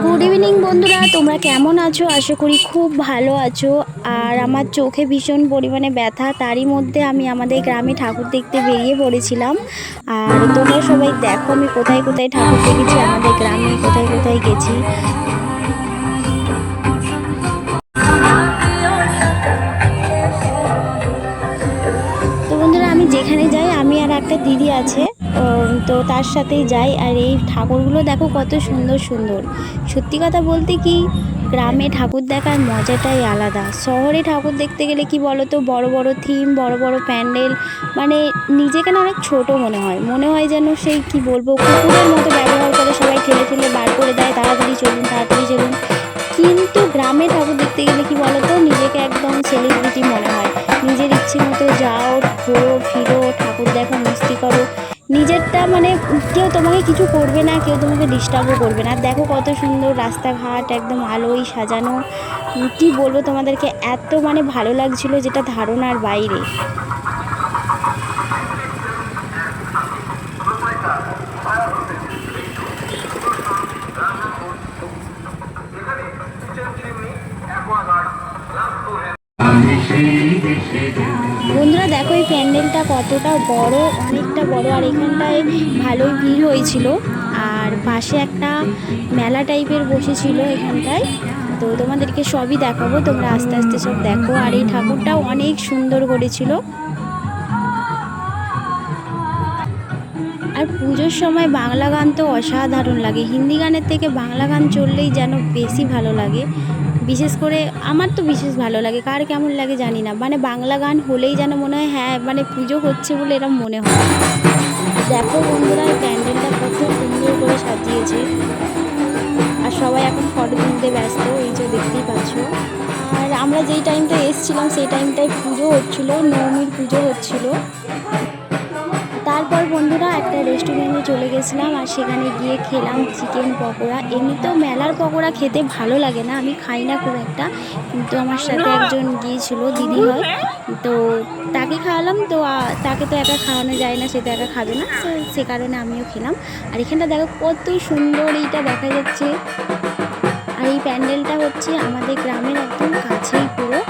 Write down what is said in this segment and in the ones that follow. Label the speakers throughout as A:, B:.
A: Good evening বন্ধুরা, তোমরা কেমন আছো? আশা করি খুব ভালো আছো। আর আমার চোখে ভীষণ পরিমাণে ব্যথা, তারই মধ্যে আমি আমাদের গ্রামে ঠাকুর দেখতে বেরিয়ে পড়েছিলাম। আর তোমরা সবাই দেখো আমি কোথায় কোথায় ঠাকুর দেখেছি, আমাদের গ্রামে কোথায় কোথায় গেছি। তো বন্ধুরা, আমি যেখানে যাই আমি আর একটা দিদি আছে, তো তার সাথেই যাই। আর এই ঠাকুরগুলো দেখো কত সুন্দর সুন্দর। সত্যি কথা বলতে কি, গ্রামে ঠাকুর দেখার মজাটাই আলাদা। শহরে ঠাকুর দেখতে গেলে কি বলো তো, বড় বড় থিম, বড় বড় প্যান্ডেল, মানে নিজেকে না অনেক ছোট মনে হয় যেন সেই কি বলবো, কুকুরের মতো ব্যবহার করে, সবাই ঠেলে ঠেলে বার করে দেয়, তাড়াতাড়ি চলুন তাড়াতাড়ি চলুন। কিন্তু গ্রামে ঠাকুর দেখতে গেলে কি বলো তো, নিজেকে একদম সেলিব্রিটি মনে হয়। নিজের ইচ্ছে মতো যাও, ঘোরো ফিরো, ঠাকুর দেখো, মস্তি করো, নিজেরটা, মানে কেউ তোমাকে কিছু করবে না, কেউ তোমাকে ডিস্টার্বও করবে না। দেখো কত সুন্দর রাস্তাঘাট, একদম আলোয় সাজানো। কি বলবো তোমাদেরকে, এত মানে ভালো লাগছিল যেটা ধারণার বাইরে। বন্ধুরা দেখো এই প্যান্ডেলটা কতটা বড়, অনেকটা বড়। আর এখানটায় ভালোই ভিড় হয়েছিল। আর পাশে একটা মেলা টাইপের বসেছিল এখানটায়। তো তোমাদেরকে সবই দেখাবো, তোমরা আস্তে আস্তে সব দেখো। আর এই ঠাকুরটাও অনেক সুন্দর করেছিল। আর পুজোর সময় বাংলা গান তো অসাধারণ লাগে। হিন্দি গানের থেকে বাংলা গান চললেই যেন বেশি ভালো লাগে। বিশেষ করে আমার তো বিশেষ ভালো লাগে, কার কেমন লাগে জানি না, মানে বাংলা গান হলেই যেন মনে হয় হ্যাঁ মানে পুজো হচ্ছে বলে এরকম মনে হয়। দেখো বন্ধুরা, এই প্যান্ডেলটা কত সুন্দর করে সাজিয়েছে। আর সবাই এখন ফটো তুলতে ব্যস্ত, এই যে দেখতেই পাচ্ছ। আর আমরা যেই টাইমটা এসেছিলাম সেই টাইমটায় পুজো হচ্ছিলো, নবমীর পুজো হচ্ছিলো। তারপর বন্ধুরা একটা রেস্টুরেন্টে চলে গেছিলাম, আর সেখানে গিয়ে খেলাম চিকেন পকোড়া। এমনিতেও মেলার পকোড়া খেতে ভালো লাগে না, আমি খাই না খুব একটা, কিন্তু আমার সাথে একজন গিয়েছিল, দিদি হয়, তো তাকে খাওয়ালাম। তো তাকে তো একা খাওয়ানো যায় না, সে তো একা খাবে না, সে কারণে আমিও খেলাম। আর এখানটা দেখো কত সুন্দর এইটা দেখা যাচ্ছে। আর এই প্যান্ডেলটা হচ্ছে আমাদের গ্রামের একদম কাছেই পুরো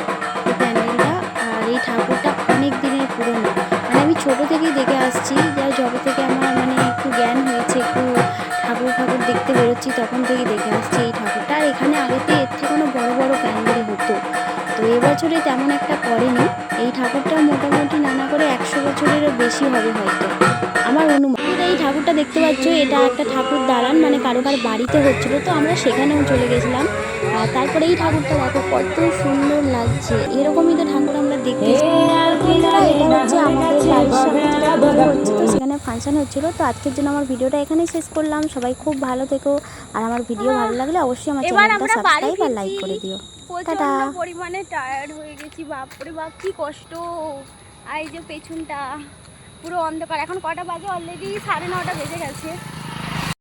A: এই প্যান্ডেলটা। আর এই ঠাকুরটা অনেক দিনের পুরনো, মানে আমি ছোটো থেকেই দেখে আসছি, যা যবে থেকে আমার মানে একটু জ্ঞান হয়েছে, একটু ঠাকুর ঠাকুর দেখতে বেরোচ্ছি, তখন থেকেই দেখে আসছি এই ঠাকুরটা। আর এখানে আগেতে এর থেকে কোনো বড়ো বড়ো প্যান্ডেল হতো, তো এবছরে তেমন একটা করেনি। এই ঠাকুরটা মোটামুটি নানা করে 100 বছরেরও বেশি হবে হয়তো, আমার অনুমান। এই ঠাকুরটা দেখতে পাচ্ছ, এটা একটা ঠাকুর দালান, মানে কারো বাড়িতে হচ্ছিলো, তো আমরা সেখানেও চলে গেছিলাম। আর তারপরে এই ঠাকুরটা দেখো কত সুন্দর লাগছে, এরকমই তো ঠাকুর আমরা দেখতে চাই। এটা হচ্ছে আমাদের বাড়ির সামনে যেটা পুজো হচ্ছে, তো সেখানে ফাংশন হচ্ছিলো। তো আজকের জন্য আমার ভিডিওটা এখানেই শেষ করলাম। সবাই খুব ভালো থেকো, আর আমার ভিডিও ভালো লাগলে অবশ্যই আমার চ্যানেলটা সাবস্ক্রাইব আর লাইক করে দিও। টাটা।
B: পরিমাণে টায়ার্ড হয়ে গেছি, বাপরে বাপ কি কষ্ট। আর এই যে পেছনটা পুরো অন্ধকার, এখন কটা বাজে অলরেডি 9:30 বেজে গেছে।